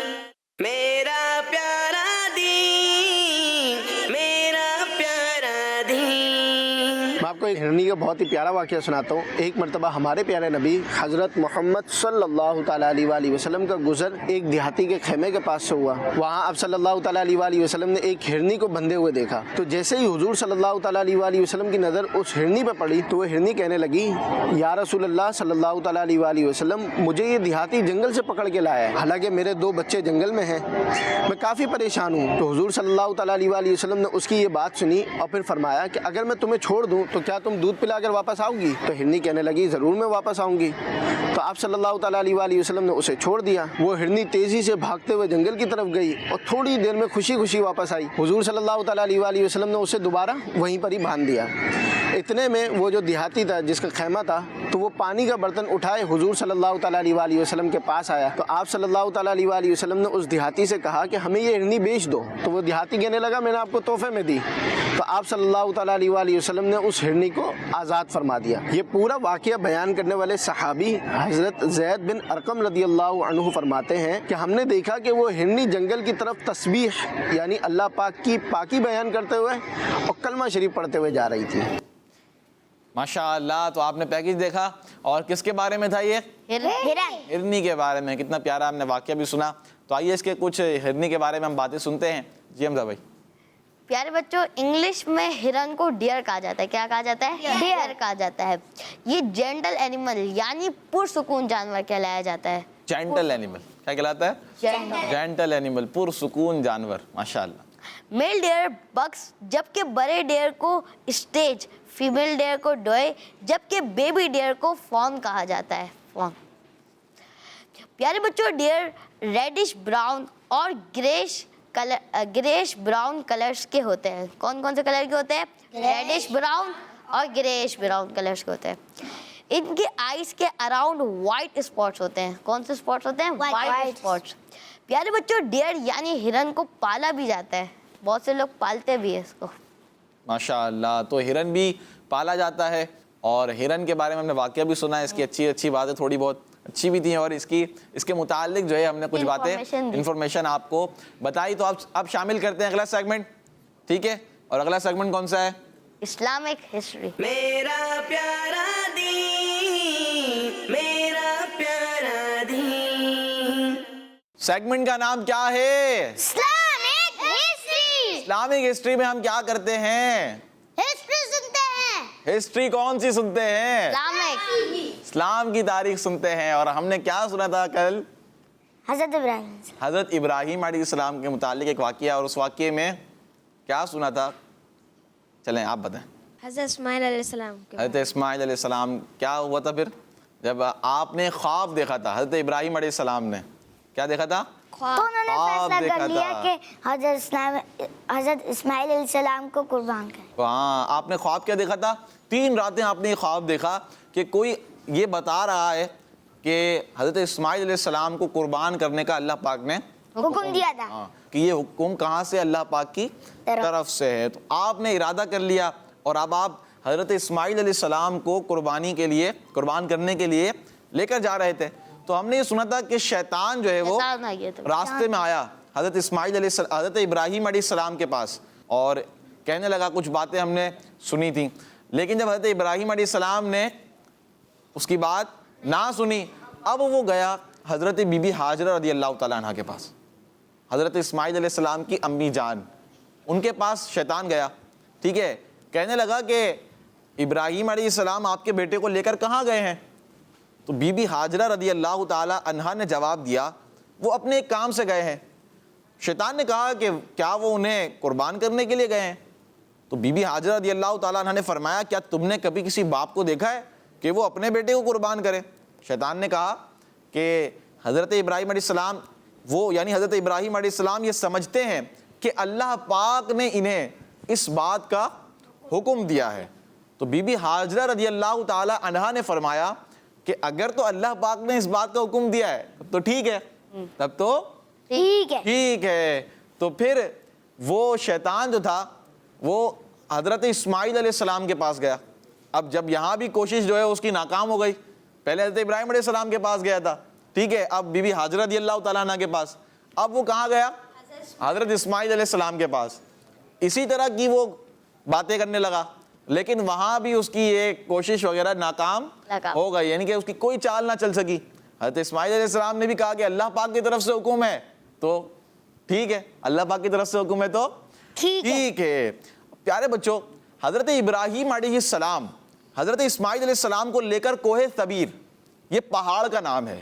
میرا پیارا دین، میرا پیارا دین. میں آپ کو ایک ہرنی کا بہت ہی پیارا واقعہ سناتا ہوں. ایک مرتبہ ہمارے پیارے نبی حضرت محمد صلی اللہ تعالیٰ علیہ وآلہ وسلم کا گزر ایک دیہاتی کے خیمے کے پاس سے ہوا. وہاں آپ صلی اللہ تعالیٰ علیہ وآلہ وسلم نے ایک ہرنی کو بندھے ہوئے دیکھا. تو جیسے ہی حضور صلی اللہ تعالیٰ علیہ وآلہ وسلم کی نظر اس ہرنی پہ پڑی تو وہ ہرنی کہنے لگی، یا رسول اللہ صلی اللہ تعالیٰ علیہ وآلہ وسلم، مجھے یہ دیہاتی جنگل سے پکڑ کے لایا ہے، حالانکہ میرے 2 بچے جنگل میں ہیں، میں کافی پریشان ہوں. تو حضور صلی اللہ تعالیٰ علیہ وآلہ وسلم نے اس کی یہ بات سنی اور پھر فرمایا کہ اگر میں تمہیں چھوڑ دوں تو کیا تم دودھ پلا کر واپس آؤ گی؟ تو ہرنی کہنے لگی، ضرور میں واپس آؤں گی. تو آپ صلی اللہ تعالیٰ علیہ وآلہ وسلم نے اسے چھوڑ دیا. وہ ہرنی تیزی سے بھاگتے ہوئے جنگل کی طرف گئی اور تھوڑی دیر میں خوشی خوشی واپس آئی. حضور صلی اللہ تعالیٰ علیہ وآلہ وسلم نے اسے دوبارہ وہیں پر ہی باندھ دیا. اتنے میں وہ جو دیہاتی تھا جس کا خیمہ تھا تو وہ پانی کا برتن اٹھائے حضور صلی اللہ تعالیٰ علیہ وآلہ وسلم کے پاس آیا. تو آپ صلی اللہ تعالیٰ علیہ وآلہ وسلم نے اس دیہاتی سے کہا کہ ہمیں یہ ہرنی بیچ دو. تو وہ دیہاتی کہنے لگا، میں نے آپ کو تحفے میں دی. تو آپ صلی اللہ تعالیٰ علیہ وآلہ وسلم نے اس ہرنی کو آزاد فرما دیا. یہ پورا واقعہ بیان کرنے والے صحابی حضرت زید بن ارقم رضی اللہ عنہ فرماتے ہیں کہ ہم نے دیکھا کہ وہ ہرنی جنگل کی طرف تسبیح یعنی اللہ پاک کی پاکی بیان کرتے ہوئے اور کلمہ شریف پڑھتے ہوئے جا رہی تھی. ماشاء اللہ. تو آپ نے پیکج دیکھا اور کس کے بارے میں تھا یہ؟ ہرنی کے بارے میں. کتنا پیارا ہم نے واقعہ بھی سنا. تو آئیے اس کے کچھ ہرنی کے بارے میں ہم باتیں سنتے ہیں. جی حمزہ بھائی. پیارے بچوں، انگلش میں ہرن کو ڈیئر کہا جاتا ہے. کیا کہا جاتا ہے؟ ڈیئر کہا جاتا ہے. یہ جینٹل اینیمل یعنی پرسکون جانور کہلایا جاتا ہے. جینٹل اینیمل کیا کہلاتا ہے؟ جینٹل اینیمل، پرسکون جانور. ماشاء اللہ. میل ڈیئر بکس جبکہ بڑے ڈیئر کو اسٹیج، فیمیل ڈیئر کو ڈوئے، جبکہ بیبی ڈیئر کو فون کہا جاتا ہے. فون. پیارے بچوں، ڈیئر ریڈش براؤن اور گریش براؤن کلرز کے ہوتے ہیں. کون کون سے کلر کے ہوتے ہیں؟ ریڈش براؤن اور گریش براؤن کلرز کے ہوتے ہیں. ان کے آئیز کے اراؤنڈ وائٹ اسپاٹس ہوتے ہیں. کون سے اسپاٹس ہوتے ہیں؟ White spots. پیارے بچوں، ڈیئر یعنی ہرن کو پالا بھی جاتا ہے. بہت سے لوگ پالتے بھی ہیں اس کو. ماشاء اللہ. تو ہرن بھی پالا جاتا ہے اور ہرن کے بارے میں ہم نے واقعہ بھی سنا ہے. اس کی اچھی باتیں تھوڑی بہت اچھی بھی تھیں اور اس کے متعلق جو ہے ہم نے کچھ باتیں انفارمیشن آپ کو بتائی. تو اب شامل کرتے ہیں اگلا سیگمنٹ. ٹھیک ہے. اور اگلا سیگمنٹ کون سا ہے؟ Islamic history. میرا پیارا دین، میرا پیارا دین. سیگمنٹ کا نام کیا ہے؟ Islamic history. اسلامک ہسٹری میں ہم کیا کرتے ہیں؟ ہسٹری سنتے ہیں. ہسٹری کون سی سنتے ہیں؟ اسلامک. اسلام کی تاریخ سنتے ہیں. اور ہم نے کیا سنا تھا کل؟ حضرت ابراہیم علیہ السلام کے متعلق ایک واقعہ. اور اس واقعے میں کیا سنا تھا؟ چلیں آپ بتائیں. حضرت اسماعیل علیہ السلام. حضرت اسماعیل علیہ السلام کیا ہوا تھا پھر جب آپ نے خواب دیکھا تھا؟ حضرت ابراہیم علیہ السلام نے کیا دیکھا تھا؟ تو انہوں نے فیصلہ کر لیا کہ حضرت اسماعیل علیہ السلام کو قربان کریں. ہاں. آپ نے خواب کیا دیکھا تھا؟ 3 راتیں آپ نے خواب دیکھا کہ کوئی یہ بتا رہا ہے کہ حضرت اسماعیل علیہ السلام کو قربان کرنے کا اللہ پاک نے حکم دیا تھا. کہ یہ حکم کہاں سے؟ اللہ پاک کی طرف سے ہے. تو آپ نے ارادہ کر لیا اور اب آپ حضرت اسماعیل علیہ السلام کو قربان کرنے کے لیے لے کر جا رہے تھے. تو ہم نے یہ سنا تھا کہ شیطان جو ہے وہ راستے میں آیا حضرت ابراہیم علیہ السلام کے پاس اور کہنے لگا. کچھ باتیں ہم نے سنی تھیں لیکن جب حضرت ابراہیم علیہ السلام نے اس کی بات نہ سنی اب وہ گیا حضرت بی بی ہاجرہ رضی اللہ تعالیٰ عنہ کے پاس. حضرت اسماعیل علیہ السلام کی امی جان ان کے پاس شیطان گیا. ٹھیک ہے. کہنے لگا کہ ابراہیم علیہ السلام آپ کے بیٹے کو لے کر کہاں گئے ہیں؟ تو بی بی ہاجرہ رضی اللہ تعالیٰ عنہا نے جواب دیا وہ اپنے ایک کام سے گئے ہیں. شیطان نے کہا کہ کیا وہ انہیں قربان کرنے کے لیے گئے ہیں؟ تو بی بی ہاجرہ رضی اللہ تعالیٰ عنہ نے فرمایا کیا تم نے کبھی کسی باپ کو دیکھا ہے کہ وہ اپنے بیٹے کو قربان کرے؟ شیطان نے کہا کہ حضرت ابراہیم علیہ السلام وہ یعنی حضرت ابراہیم علیہ السلام یہ سمجھتے ہیں کہ اللہ پاک نے انہیں اس بات کا حکم دیا ہے. تو بی بی ہاجرہ رضی اللہ تعالی عنہا نے فرمایا کہ اگر تو اللہ پاک نے اس بات کا حکم دیا ہے تب تو ٹھیک ہے, تب تو ٹھیک ہے. تو پھر وہ شیطان جو تھا وہ حضرت اسماعیل علیہ السلام کے پاس گیا. اب جب یہاں بھی کوشش جو ہے اس کی ناکام ہو گئی, پہلے حضرت ابراہیم علیہ السلام کے پاس گیا تھا, ٹھیک ہے, اب بی بی ہاجرہ رضی اللہ تعالیٰ عنہ کے پاس, اب وہ کہاں گیا؟ حضرت اسماعیل علیہ السلام کے پاس. اسی طرح کی وہ باتیں کرنے لگا, لیکن وہاں بھی اس کی ایک کوشش وغیرہ ناکام ہو گئی, یعنی کہ اس کی کوئی چال نہ چل سکی. حضرت اسماعیل علیہ السلام نے بھی کہا کہ اللہ پاک کی طرف سے حکم ہے تو ٹھیک ہے, اللہ پاک کی طرف سے حکم ہے تو ٹھیک ہے. پیارے بچوں, حضرت ابراہیم علیہ السلام حضرت اسماعیل علیہ السلام کو لے کر کوہ ثبیر, یہ پہاڑ کا نام ہے,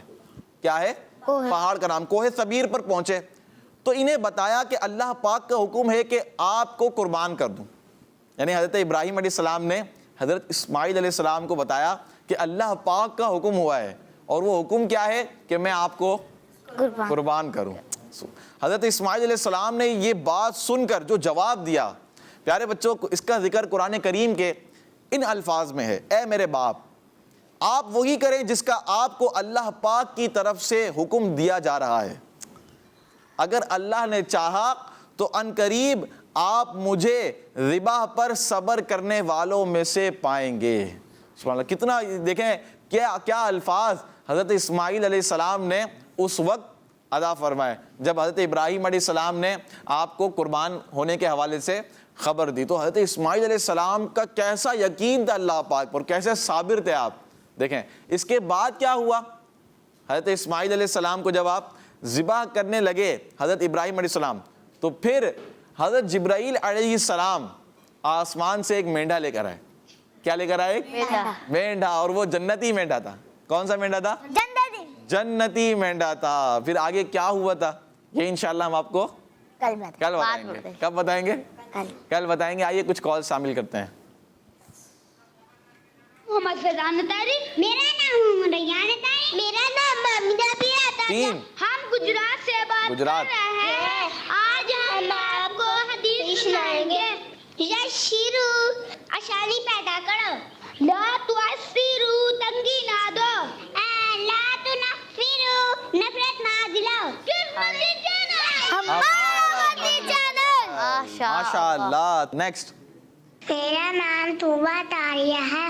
کیا ہے؟ پہاڑ کا نام, کوہ ثبیر پر پہنچے تو انہیں بتایا کہ اللہ پاک کا حکم ہے کہ آپ کو قربان کر دوں. یعنی حضرت ابراہیم علیہ السلام نے حضرت اسماعیل علیہ السلام کو بتایا کہ اللہ پاک کا حکم ہوا ہے, اور وہ حکم کیا ہے کہ میں آپ کو قربان کروں. حضرت اسماعیل علیہ السلام نے یہ بات سن کر جو جواب دیا, پیارے بچوں, اس کا ذکر قرآن کریم کے ان الفاظ میں ہے, اے میرے باپ, آپ وہی کریں جس کا آپ کو اللہ پاک کی طرف سے حکم دیا جا رہا ہے. اگر اللہ نے چاہا تو ان قریب آپ مجھے ذبح پر صبر کرنے والوں میں سے پائیں گے. سبحان اللہ, کتنا دیکھیں کیا الفاظ حضرت اسماعیل علیہ السلام نے اس وقت ادا فرمائے جب حضرت ابراہیم علیہ السلام نے آپ کو قربان ہونے کے حوالے سے خبر دی. تو حضرت اسماعیل علیہ السلام کا کیسا یقین تھا اللہ پاک پر, کیسے صابر تھے آپ. دیکھیں اس کے بعد کیا ہوا, حضرت اسماعیل علیہ السلام کو جب آپ ذبح کرنے لگے حضرت ابراہیم علیہ السلام, تو پھر حضرت جبرائیل علیہ السلام آسمان سے ایک مینڈا لے کر آئے. کیا لے کر آئے؟ مینڈا, اور وہ جنتی مینڈا تھا. کون سا مینڈا تھا؟ جنتی مینڈا تھا. پھر آگے کیا ہوا تھا یہ انشاءاللہ ہم آپ کو کل بتائیں گے. کب بتائیں گے؟ کل بتائیں گے. آئیے کچھ کال شامل کرتے ہیں. محمد فیضان تاری, میرا نام ریان تاری, میرا نام مامیدہ پیا تاری. ہم گجرات سے بات کر رہے ہیں. آج ہم آپ کو حدیث سنائیں گے. یشیرو, آسانی پیدا کرو. لا تعسرو, تنگی نہ دو. لا تنفرو, نفرت نہ دلاؤ. کس مزید چینل؟ ماشاءاللہ. نیکسٹ. میرا نام طوبہ طاریہ ہے,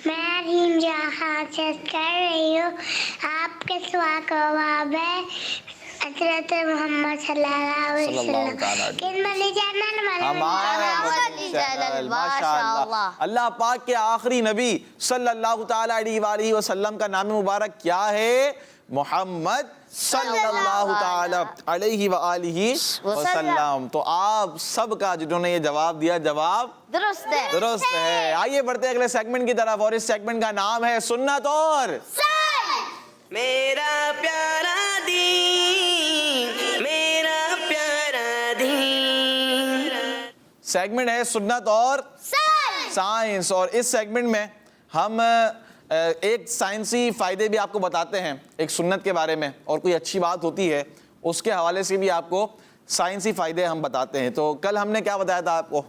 میں ریم جہاں سے کر رہی ہوں. آپ کے سوا جواب ہے حضرت محمد صلی اللہ علیہ وسلم. کن ملی چینل ماشاءاللہ. اللہ پاک کے آخری نبی صلی اللہ تعالی علیہ وآلہ وسلم کا نام مبارک کیا ہے؟ محمد صلی اللہ تعالی علیہ وآلہ وسلم. تو آپ سب کا جنہوں نے یہ جواب دیا, جواب درست ہے. آئیے بڑھتے ہیں اگلے سیگمنٹ کی طرف, اور اس سیگمنٹ کا نام ہے سنت اور میرا پیارا دین, میرا پیارا دین. سیگمنٹ ہے سنت اور سائنس. اور اس سیگمنٹ میں ہم ایک سائنسی فائدے بھی آپ کو بتاتے ہیں ایک سنت کے بارے میں, اور کوئی اچھی بات ہوتی ہے اس کے حوالے سے بھی آپ کو سائنسی فائدے ہم بتاتے ہیں. تو کل ہم نے کیا بتایا تھا آپ کو,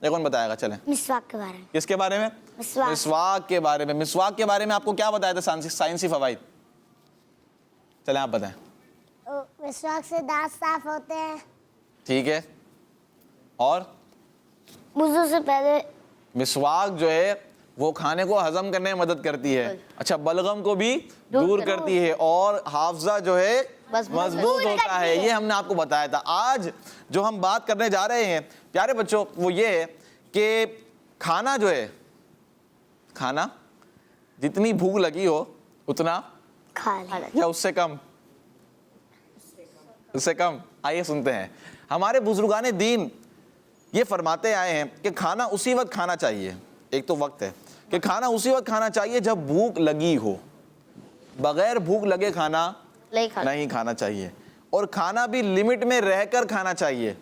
یہ کون بتائے گا؟ چلیں. مسواک کے بارے میں. کس کے بارے میں؟ مسواک کے بارے میں. مسواک کے بارے میں آپ کو کیا بتایا تھا سائنسی فوائد؟ چلیں آپ بتائیں. مسواک سے دانت صاف ہوتے ہیں. ٹھیک ہے. اور وضو سے پہلے مسواک جو ہے وہ کھانے کو ہضم کرنے میں مدد کرتی ہے. اچھا, بلغم کو بھی دور کرتی ہے, اور حافظہ جو ہے مضبوط ہوتا ہے. یہ ہم نے آپ کو بتایا تھا. آج جو ہم بات کرنے جا رہے ہیں پیارے بچوں وہ یہ ہے کہ کھانا جو ہے, کھانا جتنی بھوک لگی ہو اتنا کھا لیں یا اس سے کم؟ اس سے کم. آئیے سنتے ہیں. ہمارے بزرگان دین یہ فرماتے آئے ہیں کہ کھانا اسی وقت کھانا چاہیے. ایک تو وقت ہے کہ کھانا اسی وقت کھانا چاہیے جب بھوک لگی ہو, بغیر بھوک لگے کھانا نہیں کھانا چاہیے, اور کھانا بھی لمٹ میں رہ کر کھانا چاہیے.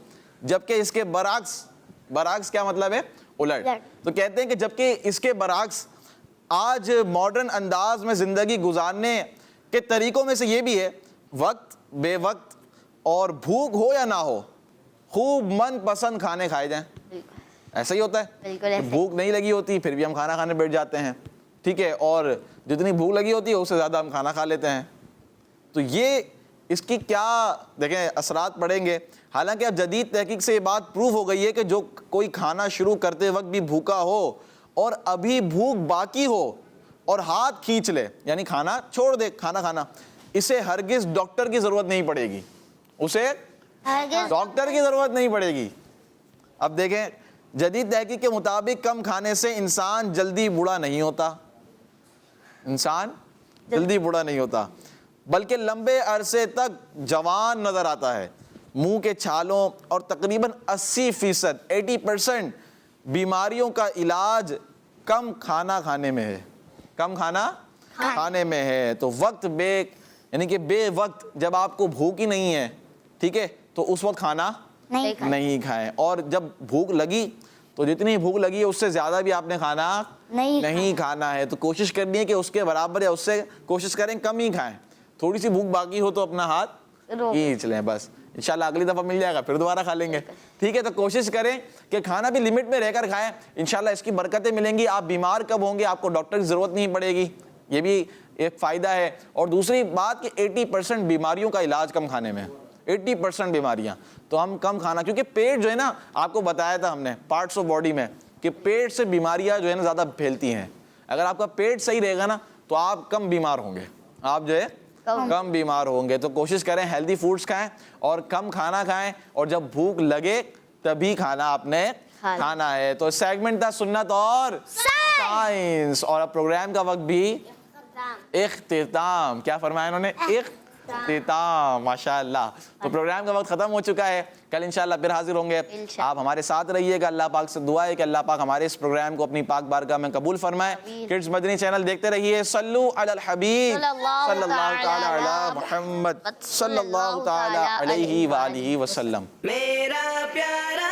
جبکہ اس کے برعکس کیا مطلب ہے؟ الٹ. تو کہتے ہیں کہ جبکہ اس کے برعکس آج ماڈرن انداز میں زندگی گزارنے کے طریقوں میں سے یہ بھی ہے وقت بے وقت اور بھوک ہو یا نہ ہو خوب من پسند کھانے کھائے جائیں. ایسا ہی ہوتا ہے. بالکل ایسے. بھوک نہیں لگی ہوتی پھر بھی ہم کھانا کھانے بیٹھ جاتے ہیں, ٹھیک ہے, اور جتنی بھوک لگی ہوتی ہے اس سے زیادہ ہم کھانا کھا لیتے ہیں. تو یہ اس کی کیا دیکھیں اثرات پڑیں گے. حالانکہ اب جدید تحقیق سے یہ بات پروف ہو گئی ہے کہ جو کوئی کھانا شروع کرتے وقت بھی بھوکا ہو اور ابھی بھوک باقی ہو اور ہاتھ کھینچ لے, یعنی کھانا چھوڑ دے کھانا کھانا, اسے ہرگز ڈاکٹر کی ضرورت نہیں پڑے گی, اسے ڈاکٹر کی ضرورت نہیں پڑے گی. اب دیکھیں جدید تحقیق کے مطابق کم کھانے سے انسان جلدی بوڑھا نہیں ہوتا, انسان جلدی بوڑھا نہیں ہوتا بلکہ لمبے عرصے تک جوان نظر آتا ہے. منہ کے چھالوں اور تقریباً 80% بیماریوں کا علاج کم کھانا کھانے میں ہے, کم کھانا کھانے میں ہے. تو وقت یعنی کہ بے وقت جب آپ کو بھوک ہی نہیں ہے, ٹھیک ہے, تو اس وقت کھانا نہیں کھائیں. اور جب بھوک لگی تو جتنی بھوک لگی ہے اس سے زیادہ بھی آپ نے کھانا نہیں کھانا ہے. تو کوشش کرنی ہے کہ اس کے برابر یا اس سے کوشش کریں کم ہی کھائیں. تھوڑی سی بھوک باقی ہو تو اپنا ہاتھ کھینچ لیں بس, انشاءاللہ اگلی دفعہ مل جائے گا پھر دوبارہ کھا لیں گے, ٹھیک ہے. تو کوشش کریں کہ کھانا بھی لمٹ میں رہ کر کھائیں, انشاءاللہ اس کی برکتیں ملیں گی. آپ بیمار کب ہوں گے, آپ کو ڈاکٹر کی ضرورت نہیں پڑے گی, یہ بھی ایک فائدہ ہے. اور دوسری بات کہ 80% بیماریوں کا علاج کم کھانے میں, 80% بیماریاں. تو ہم کم کھانا, کیونکہ پیٹ جو ہے نا, آپ کو بتایا تھا ہم نے پارٹس آف باڈی میں کہ پیٹ سے بیماریاں جو ہے نا زیادہ پھیلتی ہیں. اگر آپ کا پیٹ صحیح رہے گا نا تو آپ کم بیمار ہوں گے, آپ جو ہے کم بیمار ہوں گے. تو کوشش کریں ہیلدی فوڈز کھائیں اور کم کھانا کھائیں, اور جب بھوک لگے تبھی کھانا آپ نے کھانا ہے. تو سیگمنٹ تھا سنت اور سائنس, اور اب پروگرام کا وقت بھی اختتام. کیا فرمایا انہوں نے, اختتام, ماشاءاللہ. تو پروگرام کا وقت ختم ہو چکا ہے, کل انشاءاللہ پھر حاضر ہوں گے. آپ ہمارے ساتھ رہیے گا. اللہ پاک سے دعا ہے کہ اللہ پاک ہمارے اس پروگرام کو اپنی پاک بارگاہ میں قبول فرمائے. کڈز مدنی چینل دیکھتے رہیے. صلو علی الحبیب صلی اللہ تعالی علی محمد صلی اللہ تعالی علیہ وآلہ وسلم. میرا پیارا